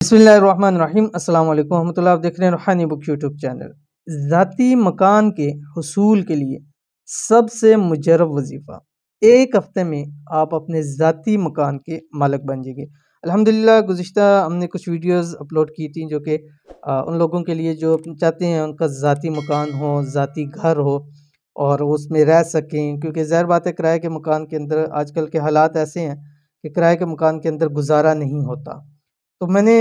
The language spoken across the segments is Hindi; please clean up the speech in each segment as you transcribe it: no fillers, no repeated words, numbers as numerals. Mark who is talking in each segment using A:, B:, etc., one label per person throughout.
A: बिस्मिल्लाहिर्रहमानिर्रहीम अस्सलाम वालेकुम रहमतुल्लाह। आप देख रहे हैं रूहानी बुक यूट्यूब चैनल। ज़ाती मकान के हुसूल के लिए सबसे मुजर्रब वजीफ़ा, एक हफ्ते में आप अपने ज़ाती मकान के मालिक बन जाएंगे। अल्हम्दुलिल्लाह गुज़िश्ता हमने कुछ वीडियोस अपलोड की थी जो कि उन लोगों के लिए जो चाहते हैं उनका ज़ाती मकान हो, ज़ाती घर हो और वो उसमें रह सकें, क्योंकि ज़ाहिर बात है किराए के मकान के अंदर आजकल के हालात ऐसे हैं कि किराए के मकान के अंदर गुजारा नहीं होता। तो मैंने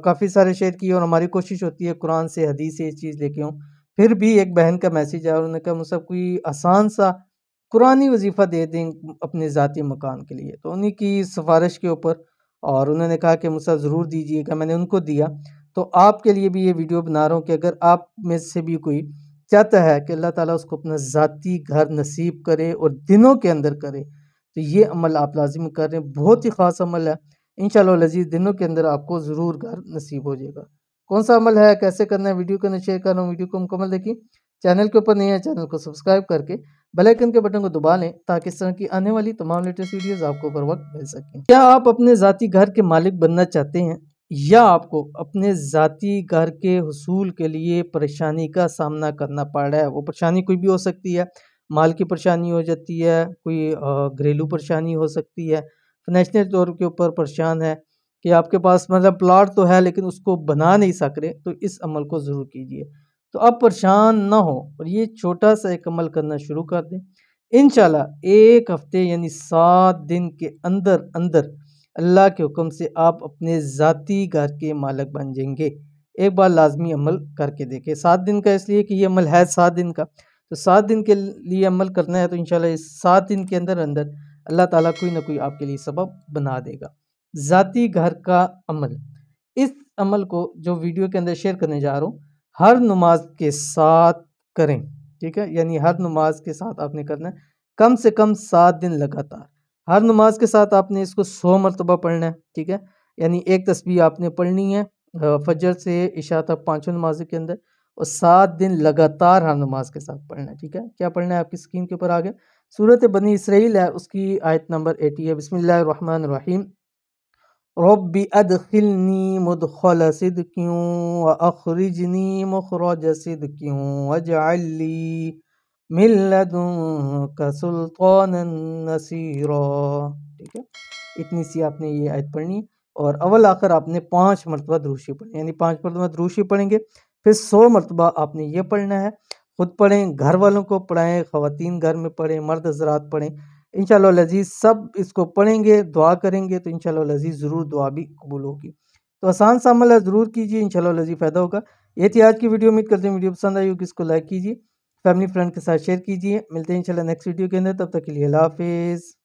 A: काफ़ी सारे शेयर किए और हमारी कोशिश होती है कुरान से हदीस से ये चीज़ लेके आऊँ। फिर भी एक बहन का मैसेज आया, उन्होंने कहा मुझसे कोई आसान सा कुरानी वजीफ़ा दे दें अपने ज़ाती मकान के लिए। तो उन्हीं की सिफ़ारिश के ऊपर और उन्होंने कहा कि मुझसे ज़रूर दीजिएगा, मैंने उनको दिया। तो आपके लिए भी ये वीडियो बना रहा हूँ कि अगर आप में से भी कोई चाहता है कि अल्लाह ताला उसको अपना ज़ाती घर नसीब करे और दिनों के अंदर करे, तो ये अमल आप लाज़िम करें। बहुत ही ख़ास अमल है। इंशाअल्लाह लज़ीज़ दिनों के अंदर आपको ज़रूर घर नसीब हो जाएगा। कौन सा अमल है, कैसे करना है, वीडियो को शेयर कर रहा हूँ, वीडियो को मुकम्मल देखिए। चैनल के ऊपर नहीं है, चैनल को सब्सक्राइब करके बेल आइकन के बटन को दबा लें ताकि इस तरह की आने वाली तमाम लेटेस्ट वीडियोस आपको बर वक्त मिल सकें। क्या आप अपने ज़ाती घर के मालिक बनना चाहते हैं या आपको अपने ज़ाती घर के हुसूल के लिए परेशानी का सामना करना पड़ रहा है? वो परेशानी कोई भी हो सकती है, माल की परेशानी हो जाती है, कोई घरेलू परेशानी हो सकती है, फाइनेंशियल तौर के ऊपर परेशान है कि आपके पास मतलब प्लॉट तो है लेकिन उसको बना नहीं सक रहे, तो इस अमल को ज़रूर कीजिए। तो आप परेशान ना हो और ये छोटा सा एक अमल करना शुरू कर दें। इंशाल्लाह एक हफ्ते यानी 7 दिन के अंदर अंदर अल्लाह के हुक्म से आप अपने ज़ाती घर के मालिक बन जाएंगे। एक बार लाजमी अमल करके देखें। 7 दिन का इसलिए कि ये अमल है 7 दिन का, तो 7 दिन के लिए अमल करना है, तो इंशाल्लाह इस 7 दिन के अंदर अंदर अल्लाह ताला कोई ना कोई आपके लिए सबब बना देगा। ज़ाती घर का अमल, इस अमल को जो वीडियो के अंदर शेयर करने जा रहा हूँ, हर नमाज के साथ करें, ठीक है? यानी हर नमाज के साथ आपने करना है, कम से कम 7 दिन लगातार। हर नमाज के साथ आपने इसको 100 मरतबा पढ़ना है, ठीक है? यानी एक तस्बीह आपने पढ़नी है फजर से इशा तक पाँचों नमाज़ों के अंदर, और 7 दिन लगातार हर नमाज के साथ पढ़ना है, ठीक है? क्या पढ़ना है आपकी स्क्रीन के ऊपर आ गया। सूरत बनी इसराइल है, उसकी आयत नंबर 80 है। बिस्मिल्लाहिर्रहमानिर्रहीम। रब्बी अदखिलनी मुदखल सिद्किन व अखरिजनी मुखरज सिद्किन वजअल ली मिन लदुनका सुल्तानन नसीरा। ठीक है, इतनी सी आपने ये आयत पढ़नी और अव्वल आखिर आपने 5 मरतबा दुरूशी पढ़नी, यानी 5 मरतबा दुरूशी पढ़ेंगे, फिर 100 मरतबा आपने ये पढ़ना है। खुद पढ़ें, घर वालों को पढ़ाएं, ख़वातीन घर में पढ़ें, मर्द हज़रात पढ़ें। इंशाअल्लाह लज़ीज़ सब इसको पढ़ेंगे, दुआ करेंगे तो इंशाअल्लाह लज़ीज़ ज़रूर दुआ भी कबूल होगी। तो आसान सा अमल है, ज़रूर कीजिए, इंशाअल्लाह लज़ीज़ फ़ायदा होगा। ये थी आज की वीडियो। उम्मीद करते हैं वीडियो पसंद आई होगी, इसको लाइक कीजिए, फैमिली फ्रेंड के साथ शेयर कीजिए। मिलते हैं इंशाअल्लाह नेक्स्ट वीडियो के अंदर, तब तक के लिए अल्लाह हाफ़िज़।